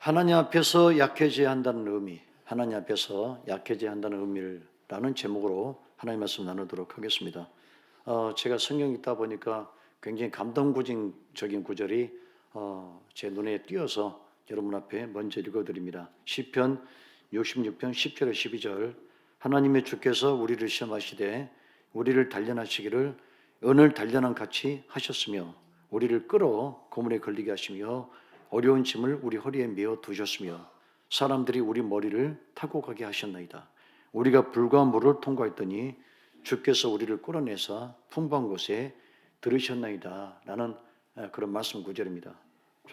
하나님 앞에서 약해져야 한다는 의미, 하나님 앞에서 약해져야 한다는 의미라는 제목으로 하나님 말씀 나누도록 하겠습니다. 제가 성경 읽다 보니까 굉장히 감동적인 구절이 제 눈에 띄어서 여러분 앞에 먼저 읽어드립니다. 시편 66편 10절에 12절. 하나님의 주께서 우리를 시험하시되 우리를 단련하시기를 은을 단련한 같이 하셨으며 우리를 끌어 고문에 걸리게 하시며 어려운 짐을 우리 허리에 메어 두셨으며 사람들이 우리 머리를 타고 가게 하셨나이다. 우리가 불과 물을 통과했더니 주께서 우리를 끌어내사 풍부한 곳에 들으셨나이다. 라는 그런 말씀 구절입니다.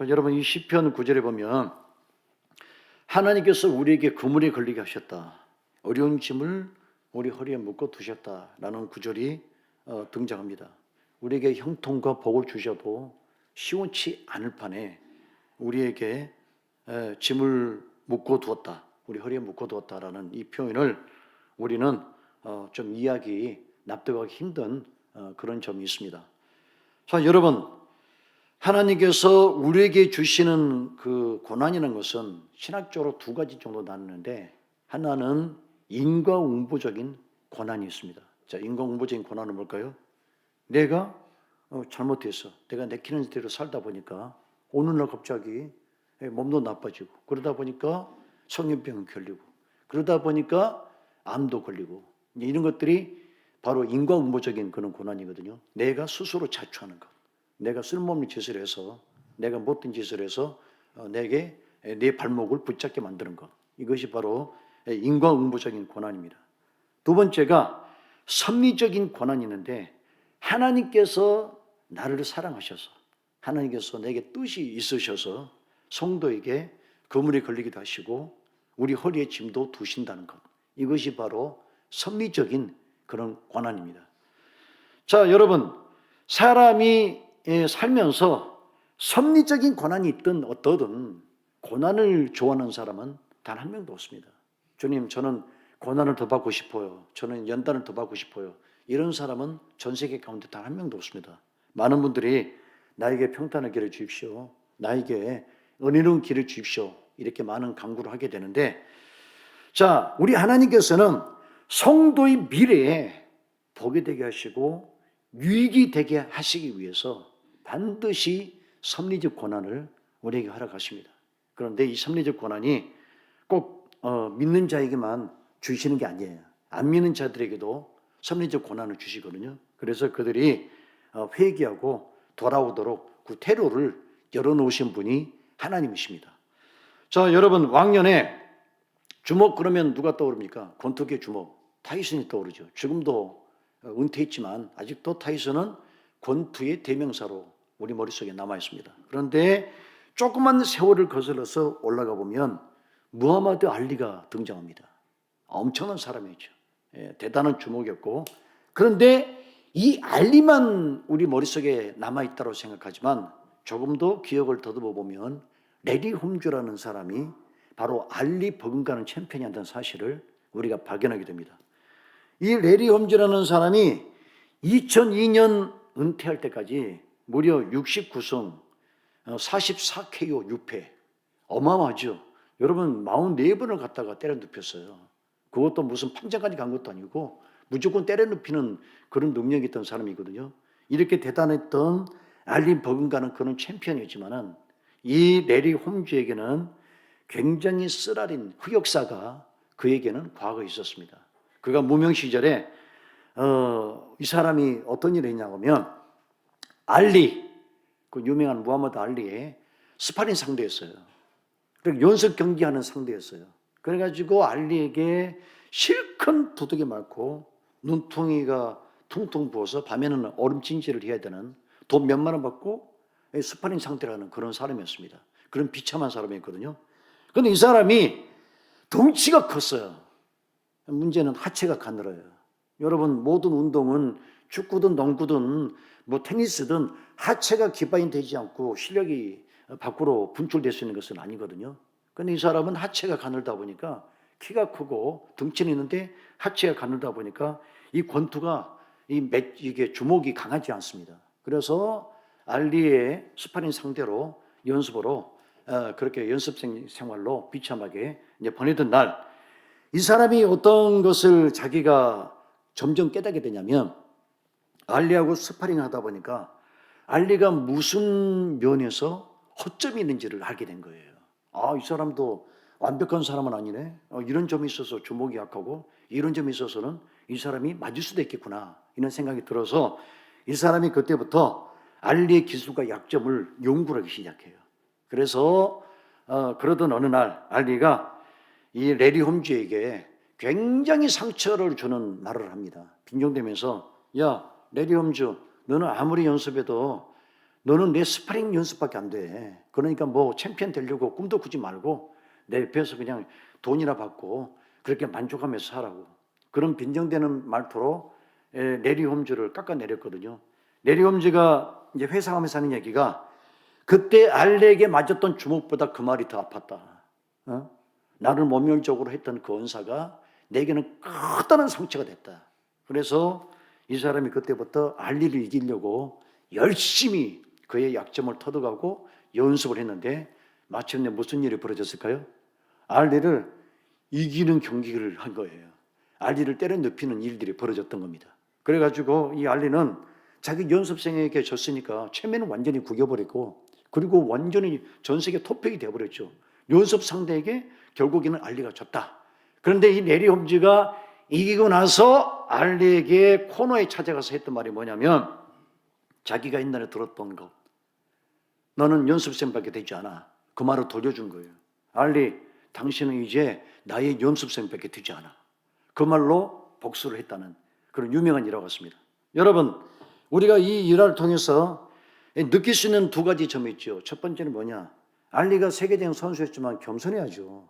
여러분, 이 시편 구절에 보면 하나님께서 우리에게 그물에 걸리게 하셨다. 어려운 짐을 우리 허리에 묶어 두셨다라는 구절이 등장합니다. 우리에게 형통과 복을 주셔도 시원치 않을 판에 우리에게 짐을 묶어 두었다. 우리 허리에 묶어 두었다라는 이 표현을 우리는 좀 이해하기, 납득하기 힘든 그런 점이 있습니다. 자, 여러분, 하나님께서 우리에게 주시는 그 고난이라는 것은 신학적으로 두 가지 정도 나누는데, 하나는 인과응보적인 고난이 있습니다. 자, 인과응보적인 고난은 뭘까요? 내가 잘못해서 내가 내키는 대로 살다 보니까 어느 날 갑자기 몸도 나빠지고, 그러다 보니까 성인병 걸리고, 그러다 보니까 암도 걸리고, 이런 것들이 바로 인과응보적인 그런 고난이거든요. 내가 스스로 자초하는 것, 내가 쓸모없는 짓을 해서, 내가 못된 짓을 해서 내게 내 발목을 붙잡게 만드는 것, 이것이 바로 인과응보적인 고난입니다. 두 번째가 섭리적인 고난이 있는데, 하나님께서 나를 사랑하셔서, 하나님께서 내게 뜻이 있으셔서 성도에게 그물에 걸리기도 하시고 우리 허리에 짐도 두신다는 것, 이것이 바로 섭리적인 그런 고난입니다. 자, 여러분, 사람이 살면서 섭리적인 고난이 있든 어떠든 고난을 좋아하는 사람은 단 한 명도 없습니다. 주님, 저는 고난을 더 받고 싶어요. 저는 연단을 더 받고 싶어요. 이런 사람은 전 세계 가운데 단 한 명도 없습니다. 많은 분들이 나에게 평탄한 길을 주십시오, 나에게 은혜로운 길을 주십시오, 이렇게 많은 간구를 하게 되는데, 자, 우리 하나님께서는 성도의 미래에 복이 되게 하시고 유익이 되게 하시기 위해서 반드시 섭리적 고난을 우리에게 허락하십니다. 그런데 이 섭리적 고난이 꼭 믿는 자에게만 주시는 게 아니에요. 안 믿는 자들에게도 섭리적 고난을 주시거든요. 그래서 그들이 회개하고 돌아오도록 그 퇴로를 열어놓으신 분이 하나님이십니다. 자, 여러분, 왕년에 주먹 그러면 누가 떠오릅니까? 권투계 주먹, 타이슨이 떠오르죠. 지금도 은퇴했지만 아직도 타이슨은 권투의 대명사로 우리 머릿속에 남아있습니다. 그런데 조그만 세월을 거슬러서 올라가 보면 무하마드 알리가 등장합니다. 엄청난 사람이죠. 대단한 주먹이었고, 그런데 이 알리만 우리 머릿속에 남아있다고 생각하지만 조금 더 기억을 더듬어 보면 레리 홈즈라는 사람이 바로 알리 버금가는 챔피언이었다는 사실을 우리가 발견하게 됩니다. 이 레리 홈즈라는 사람이 2002년 은퇴할 때까지 무려 69승 44KO 6패, 어마어마하죠. 여러분, 44번을 갖다가 때려 눕혔어요. 그것도 무슨 판정까지 간 것도 아니고 무조건 때려 눕히는 그런 능력이 있던 사람이거든요. 이렇게 대단했던 알리 버금가는 그런 챔피언이었지만은 이 레리 홈즈에게는 굉장히 쓰라린 흑역사가 그에게는 과거에 있었습니다. 그가 무명 시절에 이 사람이 어떤 일을 했냐면, 알리, 그 유명한 무하마드 알리의 스파링 상대였어요. 그리고 연습 경기하는 상대였어요. 그래가지고 알리에게 실컷 두들겨 맞고 눈통이가 퉁퉁 부어서 밤에는 얼음찜질을 해야 되는, 돈 몇만 원 받고 스파링 상대라는 그런 사람이었습니다. 그런 비참한 사람이었거든요. 그런데 이 사람이 덩치가 컸어요. 문제는 하체가 가늘어요. 여러분, 모든 운동은 축구든 농구든 뭐 테니스든 하체가 기반이 되지 않고 실력이 밖으로 분출될 수 있는 것은 아니거든요. 그런데 이 사람은 하체가 가늘다 보니까, 키가 크고 덩치는 있는데 하체가 가늘다 보니까 이 권투가 이게 주먹이 강하지 않습니다. 그래서 알리의 스파링 상대로 연습으로 그렇게 연습생 생활로 비참하게 이제 보내던 날, 이 사람이 어떤 것을 자기가 점점 깨닫게 되냐면, 알리하고 스파링 하다 보니까 알리가 무슨 면에서 허점이 있는지를 알게 된 거예요. 아, 이 사람도 완벽한 사람은 아니네. 이런 점이 있어서 주목이 약하고 이런 점이 있어서는 이 사람이 맞을 수도 있겠구나, 이런 생각이 들어서 이 사람이 그때부터 알리의 기술과 약점을 연구를 하기 시작해요. 그래서 그러던 어느 날 알리가 이 레리 홈즈에게 굉장히 상처를 주는 말을 합니다. 빈정대면서, 야 레리 홈즈, 너는 아무리 연습해도 너는 내 스파링 연습밖에 안 돼. 그러니까 뭐 챔피언 되려고 꿈도 꾸지 말고 내 옆에서 그냥 돈이나 받고 그렇게 만족하면서 살라고. 그런 빈정대는 말투로 레리 홈즈를 깎아내렸거든요. 레리 홈즈가 이제 회사 가면서 하는 얘기가, 그때 알렉에게 맞았던 주먹보다 그 말이 더 아팠다. 나를 모멸적으로 했던 그 언사가 내게는 커다란 상처가 됐다. 그래서 이 사람이 그때부터 알리를 이기려고 열심히 그의 약점을 터득하고 연습을 했는데, 마침내 무슨 일이 벌어졌을까요? 알리를 이기는 경기를 한 거예요. 알리를 때려 눕히는 일들이 벌어졌던 겁니다. 그래가지고 이 알리는 자기 연습생에게 졌으니까 체면을 완전히 구겨버리고, 그리고 완전히 전 세계 토픽이 되어버렸죠. 연습 상대에게 결국에는 알리가 졌다. 그런데 이 레리 홈즈가 이기고 나서 알리에게 코너에 찾아가서 했던 말이 뭐냐면, 자기가 옛날에 들었던 것, 너는 연습생밖에 되지 않아, 그 말을 돌려준 거예요. 알리, 당신은 이제 나의 연습생밖에 되지 않아. 그 말로 복수를 했다는 그런 유명한 일화 같습니다. 여러분, 우리가 이 일화를 통해서 느낄 수 있는 두 가지 점이 있죠. 첫 번째는 뭐냐? 알리가 세계대회 선수였지만 겸손해야죠.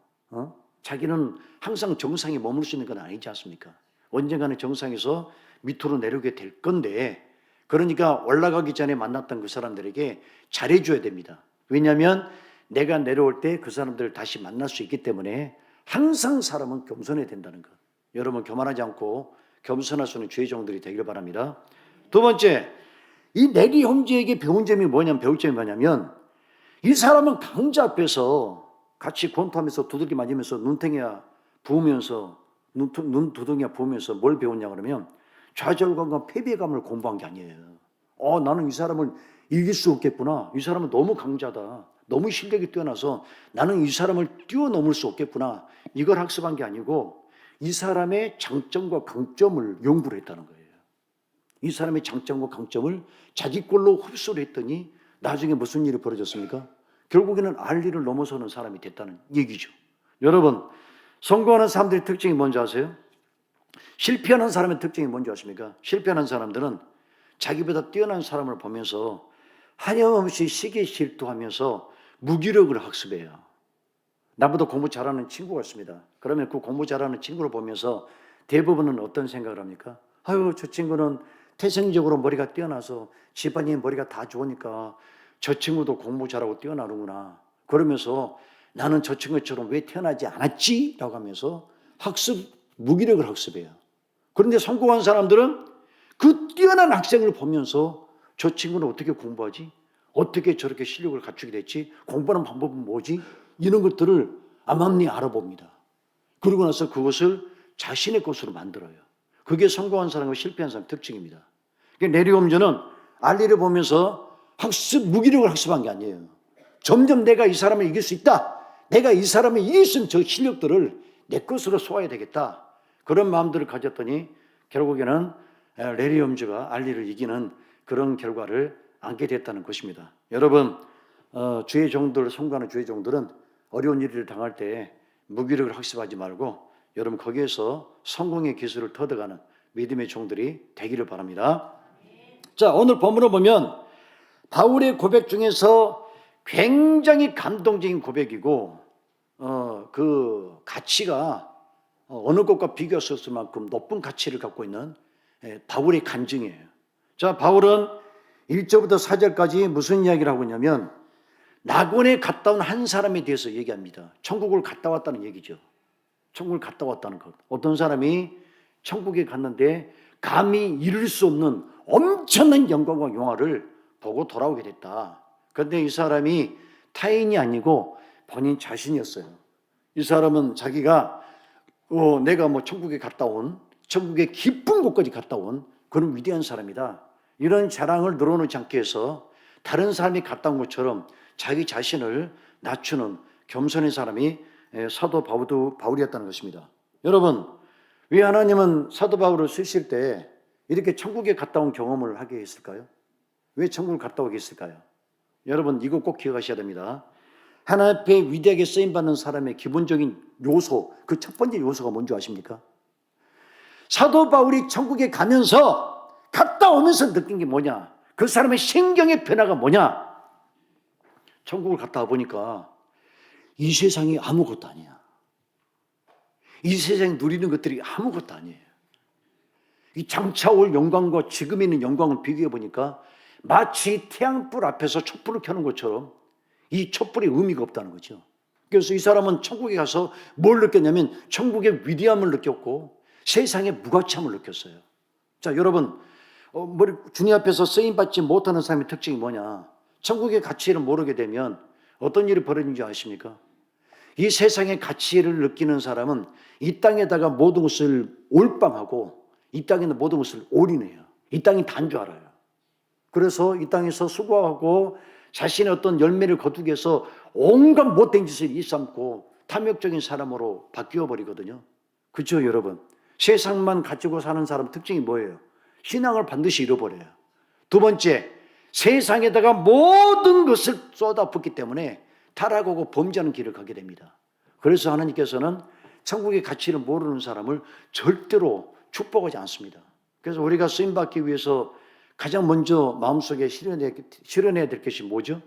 자기는 항상 정상에 머물 수 있는 건 아니지 않습니까? 언젠가는 정상에서 밑으로 내려오게 될 건데, 그러니까 올라가기 전에 만났던 그 사람들에게 잘해줘야 됩니다. 왜냐하면 내가 내려올 때 그 사람들을 다시 만날 수 있기 때문에 항상 사람은 겸손해야 된다는 것. 여러분, 교만하지 않고 겸손할 수 있는 주의 종들이 되길 바랍니다. 두 번째, 이 레리 홈즈에게 배울 점이 뭐냐면, 이 사람은 강자 앞에서 같이 권투하면서 두들기 맞으면서 눈탱이야 부으면서 눈 두덩이야 부으면서 뭘 배웠냐 그러면, 좌절감과 패배감을 공부한 게 아니에요. 나는 이 사람을 이길 수 없겠구나. 이 사람은 너무 강자다. 너무 실력이 뛰어나서 나는 이 사람을 뛰어넘을 수 없겠구나. 이걸 학습한 게 아니고 이 사람의 장점과 강점을 연구를 했다는 거예요. 이 사람의 장점과 강점을 자기 걸로 흡수를 했더니 나중에 무슨 일이 벌어졌습니까? 결국에는 알리를 넘어서는 사람이 됐다는 얘기죠. 여러분, 성공하는 사람들의 특징이 뭔지 아세요? 실패하는 사람의 특징이 뭔지 아십니까? 실패하는 사람들은 자기보다 뛰어난 사람을 보면서 하염없이 시기 질투하면서 무기력을 학습해요. 나보다 공부 잘하는 친구가 있습니다. 그러면 그 공부 잘하는 친구를 보면서 대부분은 어떤 생각을 합니까? 아유, 저 친구는 태생적으로 머리가 뛰어나서 집안이 머리가 다 좋으니까 저 친구도 공부 잘하고 뛰어나는구나. 그러면서 나는 저 친구처럼 왜 태어나지 않았지? 라고 하면서 무기력을 학습해요. 그런데 성공한 사람들은 그 뛰어난 학생을 보면서 저 친구는 어떻게 공부하지? 어떻게 저렇게 실력을 갖추게 됐지? 공부하는 방법은 뭐지? 이런 것들을 암암리 알아봅니다. 그러고 나서 그것을 자신의 것으로 만들어요. 그게 성공한 사람과 실패한 사람의 특징입니다. 레리 홈즈는 알리를 보면서 무기력을 학습한 게 아니에요. 점점 내가 이 사람을 이길 수 있다. 내가 이 사람을 이길 수 있는 저 실력들을 내 것으로 소화해야 되겠다. 그런 마음들을 가졌더니 결국에는 레리 홈즈가 알리를 이기는 그런 결과를 안게 됐다는 것입니다. 여러분, 주의 종들, 성공하는 주의 종들은 어려운 일을 당할 때 무기력을 학습하지 말고 여러분 거기에서 성공의 기술을 터득하는 믿음의 종들이 되기를 바랍니다. 자, 오늘 본문을 보면 바울의 고백 중에서 굉장히 감동적인 고백이고 그 가치가 어느 것과 비교할 수 없을 만큼 높은 가치를 갖고 있는 바울의 간증이에요. 자, 바울은 1절부터 4절까지 무슨 이야기를 하고 있냐면 낙원에 갔다 온 한 사람에 대해서 얘기합니다. 천국을 갔다 왔다는 얘기죠. 천국을 갔다 왔다는 것. 어떤 사람이 천국에 갔는데 감히 이룰 수 없는 엄청난 영광과 영화를 보고 돌아오게 됐다. 그런데 이 사람이 타인이 아니고 본인 자신이었어요. 이 사람은 자기가 내가 뭐 천국에 갔다 온, 천국의 깊은 곳까지 갔다 온 그런 위대한 사람이다. 이런 자랑을 늘어놓지 않기 위해서 다른 사람이 갔다 온 것처럼 자기 자신을 낮추는 겸손한 사람이 사도 바울이었다는 것입니다. 여러분, 왜 하나님은 사도 바울을 쓰실 때 이렇게 천국에 갔다 온 경험을 하게 했을까요? 왜 천국을 갔다 오게 했을까요? 여러분, 이거 꼭 기억하셔야 됩니다. 하나님 앞에 위대하게 쓰임받는 사람의 기본적인 요소, 그 첫 번째 요소가 뭔지 아십니까? 사도 바울이 천국에 갔다 오면서 느낀 게 뭐냐? 그 사람의 신경의 변화가 뭐냐? 천국을 갔다 와보니까 이 세상이 아무것도 아니야. 이 세상에 누리는 것들이 아무것도 아니에요. 이 장차 올 영광과 지금 있는 영광을 비교해 보니까 마치 태양불 앞에서 촛불을 켜는 것처럼 이 촛불의 의미가 없다는 거죠. 그래서 이 사람은 천국에 가서 뭘 느꼈냐면 천국의 위대함을 느꼈고 세상의 무가치함을 느꼈어요. 자, 여러분, 주님 앞에서 쓰임받지 못하는 사람의 특징이 뭐냐? 천국의 가치를 모르게 되면 어떤 일이 벌어지는지 아십니까? 이 세상의 가치를 느끼는 사람은 이 땅에다가 모든 것을 올빵하고 이 땅에 있는 모든 것을 올인해요. 이 땅이 단 줄 알아요. 그래서 이 땅에서 수고하고 자신의 어떤 열매를 거두기 위해서 온갖 못된 짓을 일삼고 탐욕적인 사람으로 바뀌어 버리거든요. 그렇죠, 여러분? 세상만 가지고 사는 사람 특징이 뭐예요? 신앙을 반드시 잃어버려요. 두 번째, 세상에다가 모든 것을 쏟아붓기 때문에 타락하고 범죄하는 길을 가게 됩니다. 그래서 하나님께서는 천국의 가치를 모르는 사람을 절대로 축복하지 않습니다. 그래서 우리가 쓰임받기 위해서 가장 먼저 마음속에 실현해야 될 것이 뭐죠?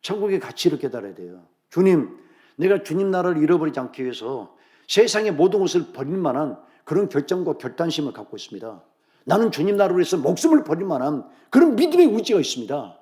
천국의 가치를 깨달아야 돼요. 주님, 내가 주님 나라를 잃어버리지 않기 위해서 세상의 모든 것을 버릴 만한 그런 결정과 결단심을 갖고 있습니다. 나는 주님 나라를 위해서 목숨을 버릴 만한 그런 믿음의 의지가 있습니다.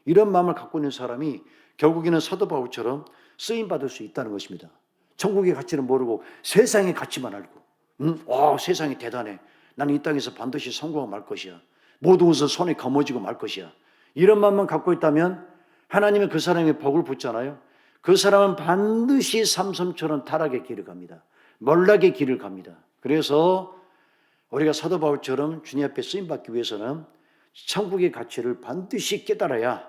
이런 마음을 갖고 있는 사람이 결국에는 사도 바울처럼 쓰임받을 수 있다는 것입니다. 천국의 가치를 모르고 세상의 가치만 알고 세상이 대단해. 나는 이 땅에서 반드시 성공하고 말 것이야. 모든 것을 손에 거머쥐고 말 것이야. 이런 마음만 갖고 있다면 하나님은 그 사람의 복을 붙잖아요. 그 사람은 반드시 삼손처럼 타락의 길을 갑니다. 몰락의 길을 갑니다. 그래서 우리가 사도 바울처럼 주님 앞에 쓰임받기 위해서는 천국의 가치를 반드시 깨달아야,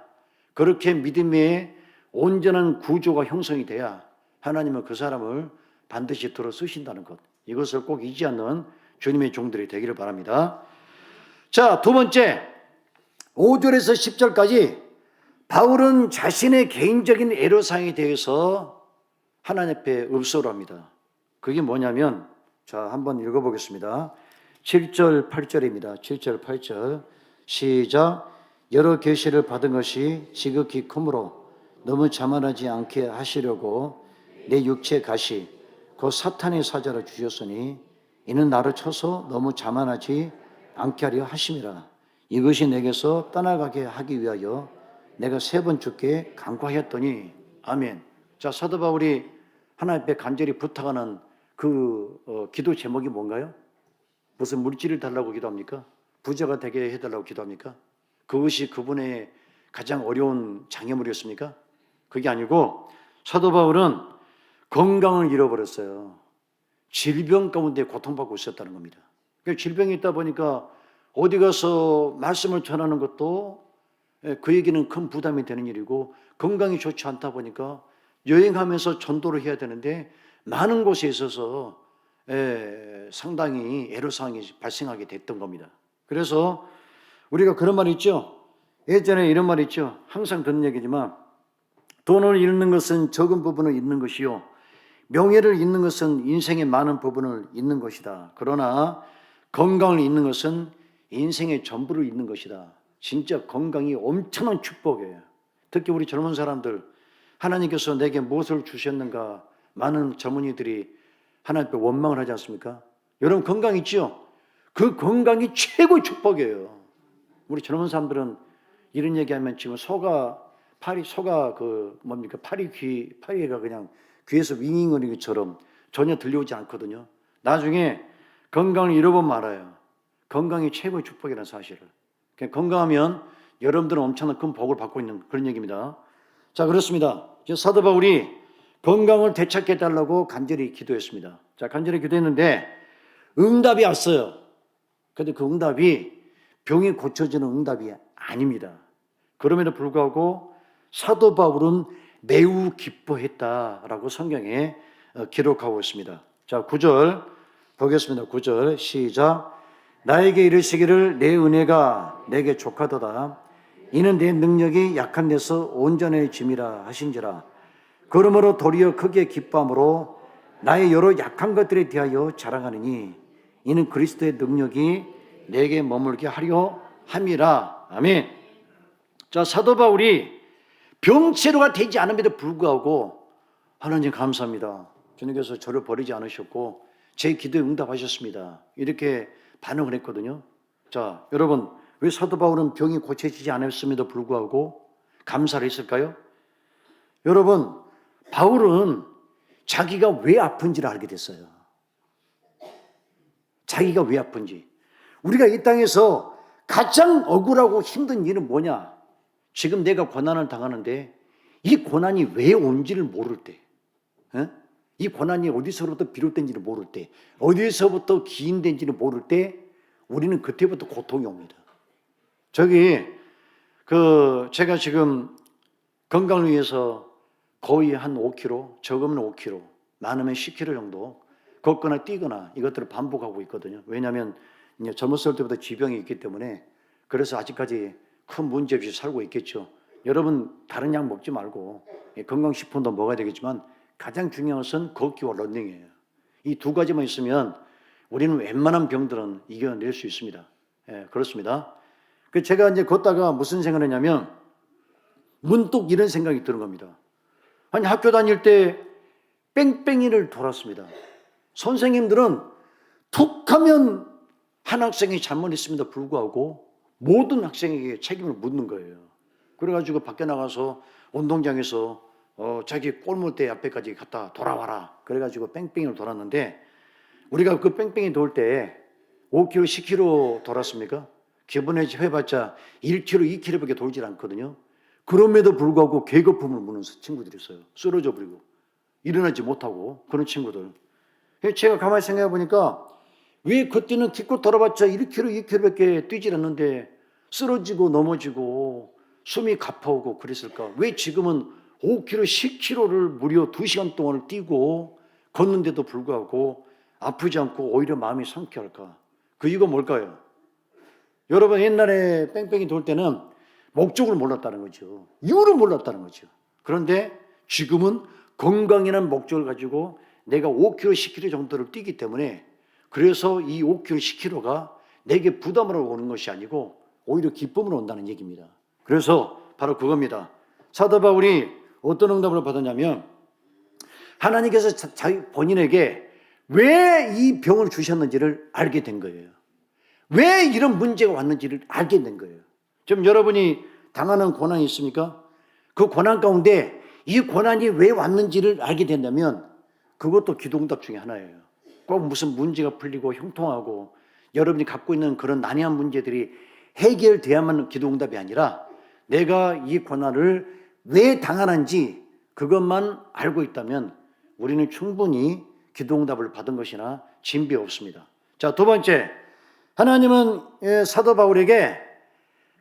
그렇게 믿음의 온전한 구조가 형성이 돼야 하나님은 그 사람을 반드시 들어 쓰신다는 것, 이것을 꼭 잊지 않는 주님의 종들이 되기를 바랍니다. 자, 두 번째, 5절에서 10절까지 바울은 자신의 개인적인 애로사항에 대해서 하나님 앞에 읍소를 합니다. 그게 뭐냐면, 자, 한번 읽어보겠습니다. 7절, 8절입니다. 7절, 8절 시작. 여러 계시를 받은 것이 지극히 크므로 너무 자만하지 않게 하시려고 내 육체 가시 곧 사탄의 사자를 주셨으니 이는 나를 쳐서 너무 자만하지 않게 하려 하심이라. 이것이 내게서 떠나가게 하기 위하여 내가 3번 주께 간구하였더니 아멘. 자, 사도 바울이 하나님 앞에 간절히 부탁하는 그 기도 제목이 뭔가요? 무슨 물질을 달라고 기도합니까? 부자가 되게 해달라고 기도합니까? 그것이 그분의 가장 어려운 장애물이었습니까? 그게 아니고 사도 바울은 건강을 잃어버렸어요. 질병 가운데 고통받고 있었다는 겁니다. 질병이 있다 보니까 어디 가서 말씀을 전하는 것도 그에게는 큰 부담이 되는 일이고, 건강이 좋지 않다 보니까 여행하면서 전도를 해야 되는데 많은 곳에 있어서 상당히 애로사항이 발생하게 됐던 겁니다. 그래서 우리가 그런 말 있죠. 예전에 이런 말 있죠. 항상 듣는 얘기지만 돈을 잃는 것은 적은 부분을 잃는 것이요 명예를 잃는 것은 인생의 많은 부분을 잃는 것이다. 그러나 건강을 잃는 것은 인생의 전부를 잃는 것이다. 진짜 건강이 엄청난 축복이에요. 특히 우리 젊은 사람들, 하나님께서 내게 무엇을 주셨는가, 많은 젊은이들이 하나님 앞에 원망을 하지 않습니까? 여러분, 건강 있죠? 그 건강이 최고의 축복이에요. 우리 젊은 사람들은 이런 얘기하면 지금 파리가 그냥 귀에서 윙윙거리는 것처럼 전혀 들려오지 않거든요. 나중에 건강을 잃어보면 알아요. 건강이 최고의 축복이라는 사실을. 건강하면 여러분들은 엄청난 큰 복을 받고 있는 그런 얘기입니다. 자, 그렇습니다. 사도 바울이 건강을 되찾게 해달라고 간절히 기도했습니다. 자, 간절히 기도했는데 응답이 왔어요. 그런데 그 응답이 병이 고쳐지는 응답이 아닙니다. 그럼에도 불구하고 사도 바울은 매우 기뻐했다라고 성경에 기록하고 있습니다. 자, 9절 보겠습니다. 9절 시작. 나에게 이르시기를 내 은혜가 내게 족하도다. 이는 내 능력이 약한 데서 온전해짐이라 하신지라. 그러므로 도리어 크게 기뻐함으로 나의 여러 약한 것들에 대하여 자랑하느니 이는 그리스도의 능력이 내게 머물게 하려 함이라. 아멘. 자, 사도 바울이 병치료가 되지 않음에도 불구하고 하나님 감사합니다. 주님께서 저를 버리지 않으셨고 제 기도에 응답하셨습니다. 이렇게 반응을 했거든요. 자, 여러분, 왜 사도 바울은 병이 고쳐지지 않았음에도 불구하고 감사를 했을까요? 여러분, 바울은 자기가 왜 아픈지를 알게 됐어요. 자기가 왜 아픈지. 우리가 이 땅에서 가장 억울하고 힘든 일은 뭐냐? 지금 내가 고난을 당하는데 이 고난이 왜 온지를 모를 때, 이 고난이 어디서부터 비롯된지를 모를 때, 어디서부터 기인된지를 모를 때 우리는 그때부터 고통이 옵니다. 제가 지금 건강을 위해서 거의 한 5kg, 적으면 5kg, 많으면 10kg 정도 걷거나 뛰거나 이것들을 반복하고 있거든요. 왜냐하면 이제 젊었을 때부터 지병이 있기 때문에 그래서 아직까지 큰 문제 없이 살고 있겠죠. 여러분 다른 약 먹지 말고 건강식품도 먹어야 되겠지만 가장 중요한 것은 걷기와 러닝이에요. 이 두 가지만 있으면 우리는 웬만한 병들은 이겨낼 수 있습니다. 예, 그렇습니다. 제가 이제 걷다가 무슨 생각을 했냐면 문득 이런 생각이 드는 겁니다. 아니 학교 다닐 때 뺑뺑이를 돌았습니다. 선생님들은 툭하면 한 학생이 잘못했음에도 불구하고 모든 학생에게 책임을 묻는 거예요. 그래가지고 밖에 나가서 운동장에서 자기 골무대 앞에까지 갔다 돌아와라. 그래가지고 뺑뺑이를 돌았는데 우리가 그 뺑뺑이 돌 때 5km, 10km 돌았습니까? 기본에 해봤자 1km, 2km밖에 돌질 않거든요. 그럼에도 불구하고 계급품을 무는 친구들이 있어요. 쓰러져 버리고 일어나지 못하고 그런 친구들. 제가 가만히 생각해 보니까 왜 그때는 기껏 돌아봤자 1km, 2km밖에 뛰질 않는데 쓰러지고 넘어지고 숨이 가파오고 그랬을까? 왜 지금은 5km, 10km를 무려 2시간 동안을 뛰고 걷는데도 불구하고 아프지 않고 오히려 마음이 상쾌할까? 그 이유가 뭘까요? 여러분 옛날에 뺑뺑이 돌 때는 목적을 몰랐다는 거죠. 이유를 몰랐다는 거죠. 그런데 지금은 건강이라는 목적을 가지고 내가 5km, 10km 정도를 뛰기 때문에 그래서 이 5km, 10km가 내게 부담으로 오는 것이 아니고 오히려 기쁨으로 온다는 얘기입니다. 그래서 바로 그겁니다. 사도 바울이 어떤 응답을 받았냐면 하나님께서 자기 본인에게 왜 이 병을 주셨는지를 알게 된 거예요. 왜 이런 문제가 왔는지를 알게 된 거예요. 지금 여러분이 당하는 고난이 있습니까? 그 고난 가운데 이 고난이 왜 왔는지를 알게 된다면 그것도 기도응답 중에 하나예요. 꼭 무슨 문제가 풀리고 형통하고 여러분이 갖고 있는 그런 난해한 문제들이 해결돼야만 기도응답이 아니라 내가 이 고난을 왜 당하는지 그것만 알고 있다면 우리는 충분히 기도응답을 받은 것이나 진비 없습니다. 자, 두 번째, 하나님은 사도 바울에게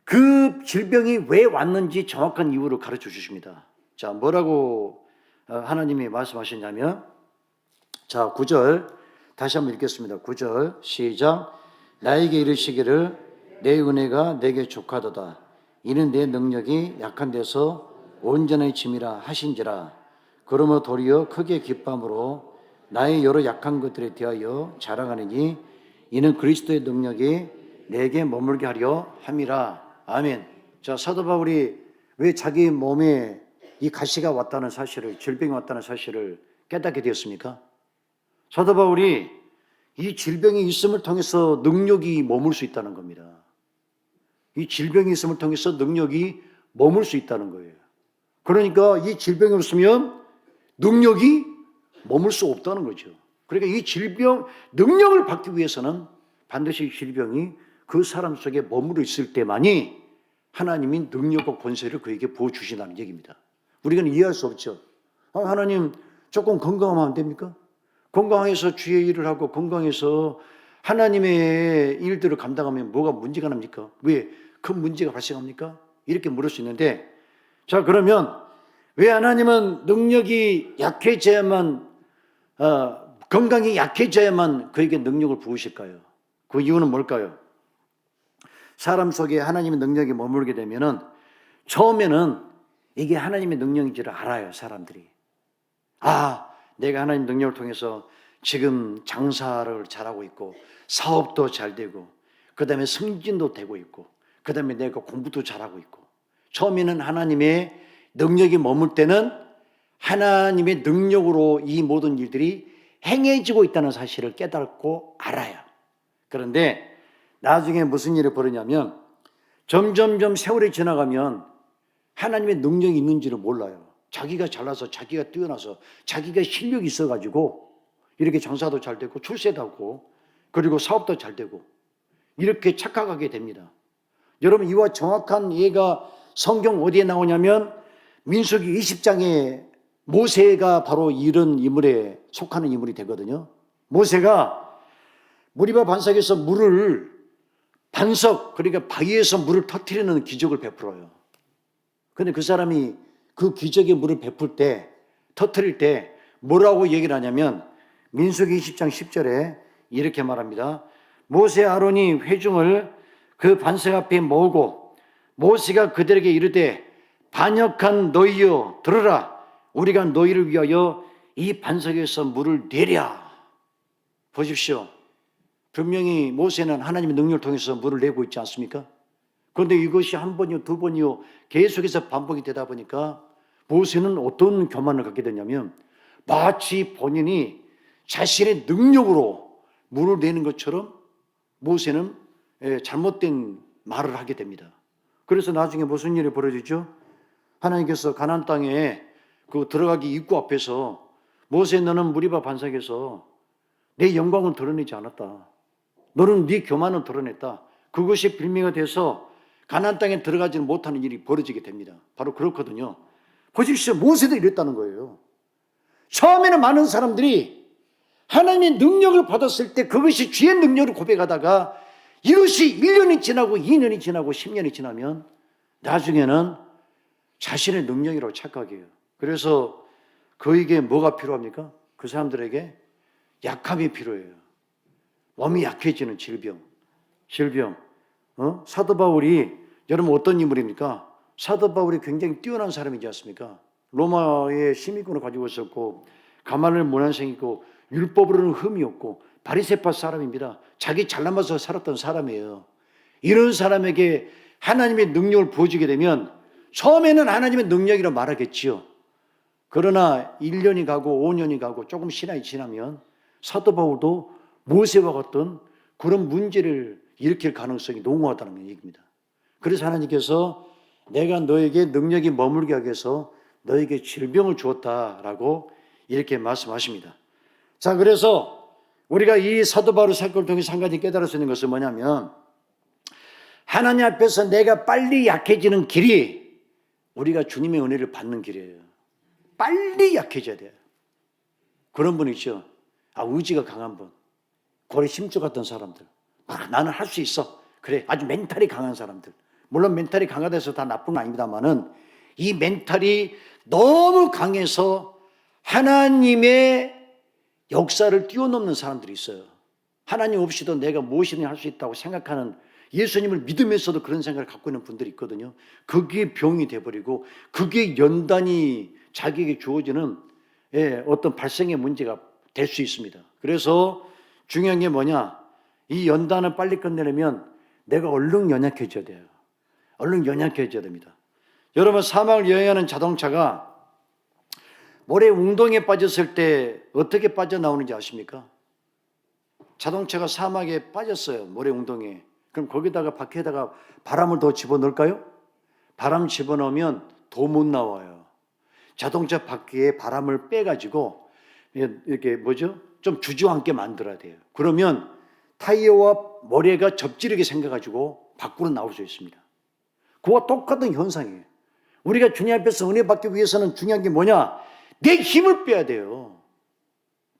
그 질병이 왜 왔는지 정확한 이유를 가르쳐 주십니다. 자, 뭐라고 하나님이 말씀하셨냐면, 자, 9절 다시 한번 읽겠습니다. 9절 시작. 나에게 이르시기를 내 은혜가 내게 족하도다. 이는 내 능력이 약한 데서 온전해짐이라 하신지라. 그러므로 도리어 크게 기뻐함으로 나의 여러 약한 것들에 대하여 자랑하느니 이는 그리스도의 능력이 내게 머물게 하려 함이라. 아멘. 자, 사도 바울이 왜 자기 몸에 이 가시가 왔다는 사실을, 질병이 왔다는 사실을 깨닫게 되었습니까? 사도 바울이 이 질병이 있음을 통해서 능력이 머물 수 있다는 겁니다. 이 질병이 있음을 통해서 능력이 머물 수 있다는 거예요. 그러니까 이 질병이 없으면 능력이 머물 수 없다는 거죠. 그러니까 이 질병, 능력을 받기 위해서는 반드시 질병이 그 사람 속에 머무르 있을 때만이 하나님이 능력과 권세를 그에게 부어주신다는 얘기입니다. 우리가 이해할 수 없죠. 하나님 조금 건강하면 안 됩니까? 건강해서 주의 일을 하고 건강해서 하나님의 일들을 감당하면 뭐가 문제가 납니까? 왜 큰 문제가 발생합니까? 이렇게 물을 수 있는데, 자, 그러면 왜 하나님은 능력이 약해져야만, 건강이 약해져야만 그에게 능력을 부으실까요? 그 이유는 뭘까요? 사람 속에 하나님의 능력이 머물게 되면은 처음에는 이게 하나님의 능력인지를 알아요, 사람들이. 내가 하나님 능력을 통해서 지금 장사를 잘하고 있고 사업도 잘 되고 그 다음에 승진도 되고 있고 그 다음에 내가 공부도 잘하고 있고, 처음에는 하나님의 능력이 머물 때는 하나님의 능력으로 이 모든 일들이 행해지고 있다는 사실을 깨닫고 알아요. 그런데 나중에 무슨 일이 벌어지냐면 점점점 세월이 지나가면 하나님의 능력이 있는지를 몰라요. 자기가 잘나서 자기가 뛰어나서 자기가 실력이 있어가지고 이렇게 장사도 잘 되고 출세도 하고 그리고 사업도 잘 되고 이렇게 착각하게 됩니다. 여러분, 이와 정확한 예가 성경 어디에 나오냐면 민수기 20장에 모세가 바로 이런 인물에 속하는 인물이 되거든요. 모세가 무리바 반석에서 물을 그러니까 바위에서 물을 터뜨리는 기적을 베풀어요. 근데 그 사람이 그 기적의 물을 베풀 때, 터뜨릴 때 뭐라고 얘기를 하냐면 민수기 20장 10절에 이렇게 말합니다. 모세 아론이 회중을 그 반석 앞에 모으고 모세가 그들에게 이르되 반역한 너희여 들으라. 우리가 너희를 위하여 이 반석에서 물을 내랴. 보십시오. 분명히 모세는 하나님의 능력을 통해서 물을 내고 있지 않습니까? 그런데 이것이 한 번이요 두 번이요 계속해서 반복이 되다 보니까 모세는 어떤 교만을 갖게 되냐면 마치 본인이 자신의 능력으로 물을 내는 것처럼 모세는 잘못된 말을 하게 됩니다. 그래서 나중에 무슨 일이 벌어지죠? 하나님께서 가나안 땅에 그 들어가기 입구 앞에서 모세, 너는 무리바 반석에서 내 영광을 드러내지 않았다. 너는 네 교만을 드러냈다. 그것이 빌미가 돼서 가나안 땅에 들어가지는 못하는 일이 벌어지게 됩니다. 바로 그렇거든요. 보십시오. 모세도 이랬다는 거예요. 처음에는 많은 사람들이 하나님의 능력을 받았을 때 그것이 주의 능력을 고백하다가 이것이 1년이 지나고 2년이 지나고 10년이 지나면 나중에는 자신의 능력이라고 착각해요. 그래서 그에게 뭐가 필요합니까? 그 사람들에게 약함이 필요해요. 몸이 약해지는 질병. 사도 바울이 여러분 어떤 인물입니까? 사도 바울이 굉장히 뛰어난 사람이지 않습니까? 로마의 시민권을 가지고 있었고 가말리엘 문안생이고 율법으로는 흠이 없고 바리새파 사람입니다. 자기 잘나면서 살았던 사람이에요. 이런 사람에게 하나님의 능력을 부어주게 되면 처음에는 하나님의 능력이라고 말하겠지요. 그러나 1년이 가고 5년이 가고 조금 시간이 지나면 사도 바울도 모세와 같은 그런 문제를 일으킬 가능성이 농후하다는 얘기입니다. 그래서 하나님께서 내가 너에게 능력이 머물게 하기 위해서 너에게 질병을 주었다라고 이렇게 말씀하십니다. 자, 그래서 우리가 이 사도 바울 사건을 통해서 한 가지 깨달을 수 있는 것은 뭐냐면 하나님 앞에서 내가 빨리 약해지는 길이 우리가 주님의 은혜를 받는 길이에요. 빨리 약해져야 돼요. 그런 분 있죠. 의지가 강한 분, 고래 심주 같은 사람들. 나는 할 수 있어. 그래, 아주 멘탈이 강한 사람들. 물론 멘탈이 강하다 해서 다 나쁜 건 아닙니다만은 이 멘탈이 너무 강해서 하나님의 역사를 뛰어넘는 사람들이 있어요. 하나님 없이도 내가 무엇이든 할 수 있다고 생각하는, 예수님을 믿으면서도 그런 생각을 갖고 있는 분들이 있거든요. 그게 병이 돼버리고 그게 연단이 자기에게 주어지는 어떤 발생의 문제가 될 수 있습니다. 그래서 중요한 게 뭐냐, 이 연단을 빨리 끝내려면 내가 얼른 연약해져야 돼요. 얼른 연약해져야 됩니다. 여러분, 사막을 여행하는 자동차가 모래 웅덩이에 빠졌을 때 어떻게 빠져나오는지 아십니까? 자동차가 사막에 빠졌어요. 모래 웅덩이에. 그럼 거기다가 바퀴에다가 바람을 더 집어넣을까요? 바람 집어넣으면 더 못 나와요. 자동차 바퀴에 바람을 빼가지고 이렇게 좀 주저앉게 만들어야 돼요. 그러면 타이어와 모래가 접지르게 생겨가지고 밖으로 나올 수 있습니다. 그와 똑같은 현상이에요. 우리가 주님 앞에서 은혜 받기 위해서는 중요한 게 뭐냐? 내 힘을 빼야 돼요.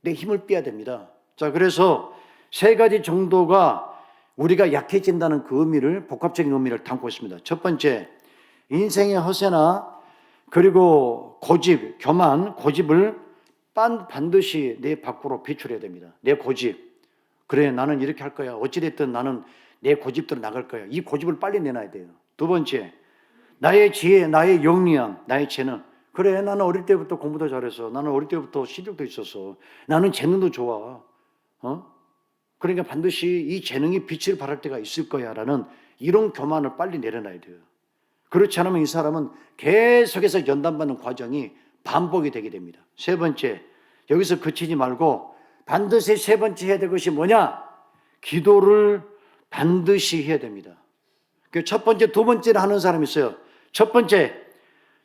내 힘을 빼야 됩니다. 자, 그래서 세 가지 정도가 우리가 약해진다는 그 의미를, 복합적인 의미를 담고 있습니다. 첫 번째, 인생의 허세나 그리고 고집, 교만, 고집을 반드시 내 밖으로 배출해야 됩니다. 내 고집. 그래, 나는 이렇게 할 거야. 어찌됐든 나는 내 고집대로 나갈 거야. 이 고집을 빨리 내놔야 돼요. 두 번째, 나의 지혜, 나의 영리함, 나의 재능. 그래, 나는 어릴 때부터 공부도 잘해서, 나는 어릴 때부터 실력도 있어서, 나는 재능도 좋아. 그러니까 반드시 이 재능이 빛을 발할 때가 있을 거야 라는 이런 교만을 빨리 내려놔야 돼요. 그렇지 않으면 이 사람은 계속해서 연단받는 과정이 반복이 되게 됩니다. 세 번째, 여기서 그치지 말고 반드시 세 번째 해야 될 것이 뭐냐? 기도를 반드시 해야 됩니다. 첫 번째, 두 번째를 하는 사람이 있어요. 첫 번째,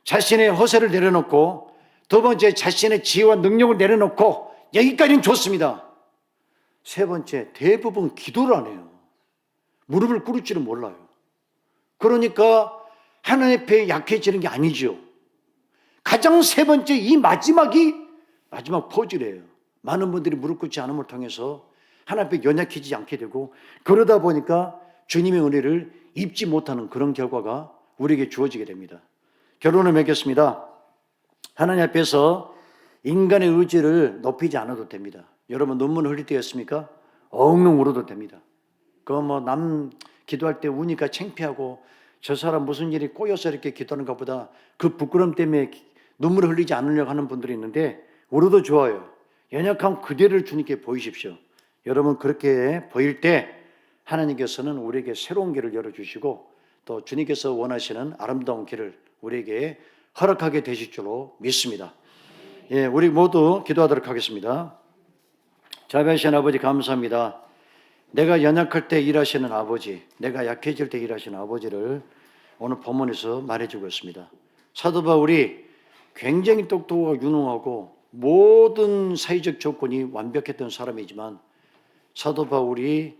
자신의 허세를 내려놓고, 두 번째, 자신의 지혜와 능력을 내려놓고, 여기까지는 좋습니다. 세 번째, 대부분 기도를 안 해요. 무릎을 꿇을 줄은 몰라요. 그러니까 하나님 앞에 약해지는 게 아니죠. 가장 세 번째, 이 마지막 퍼즐이에요. 많은 분들이 무릎 꿇지 않음을 통해서 하나님 앞에 연약해지지 않게 되고, 그러다 보니까 주님의 은혜를 입지 못하는 그런 결과가 우리에게 주어지게 됩니다. 결론을 맺겠습니다. 하나님 앞에서 인간의 의지를 높이지 않아도 됩니다. 여러분 눈물 흘릴 때였습니까? 엉엉 울어도 됩니다. 남 기도할 때 우니까 창피하고 저 사람 무슨 일이 꼬여서 이렇게 기도하는 것보다 그 부끄러움 때문에 눈물을 흘리지 않으려고 하는 분들이 있는데 울어도 좋아요. 연약한 그대를 주님께 보이십시오. 여러분 그렇게 보일 때 하나님께서는 우리에게 새로운 길을 열어주시고 또 주님께서 원하시는 아름다운 길을 우리에게 허락하게 되실 줄로 믿습니다. 예, 우리 모두 기도하도록 하겠습니다. 자비하신 아버지 감사합니다. 내가 연약할 때 일하시는 아버지, 내가 약해질 때 일하시는 아버지를 오늘 본문에서 말해주고 있습니다. 사도 바울이 굉장히 똑똑하고 유능하고 모든 사회적 조건이 완벽했던 사람이지만 사도 바울이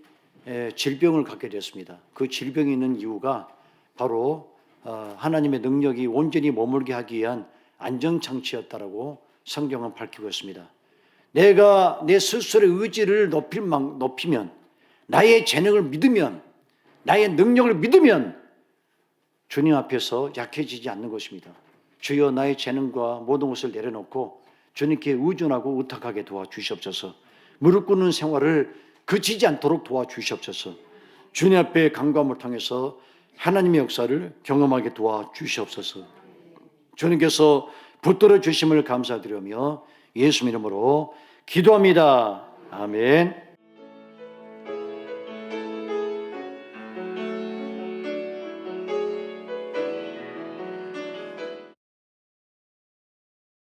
질병을 갖게 됐습니다. 그 질병이 있는 이유가 바로 하나님의 능력이 온전히 머물게 하기 위한 안정장치였다라고 성경은 밝히고 있습니다. 내가 내 스스로의 의지를 높이면, 나의 재능을 믿으면, 나의 능력을 믿으면 주님 앞에서 약해지지 않는 것입니다. 주여 나의 재능과 모든 것을 내려놓고 주님께 의존하고 의탁하게 도와주시옵소서. 무릎 꿇는 생활을 그치지 않도록 도와주시옵소서. 주님 앞에 간구함을 통해서 하나님의 역사를 경험하게 도와주시옵소서. 주님께서 붙들어 주심을 감사드리며 예수 이름으로 기도합니다. 아멘.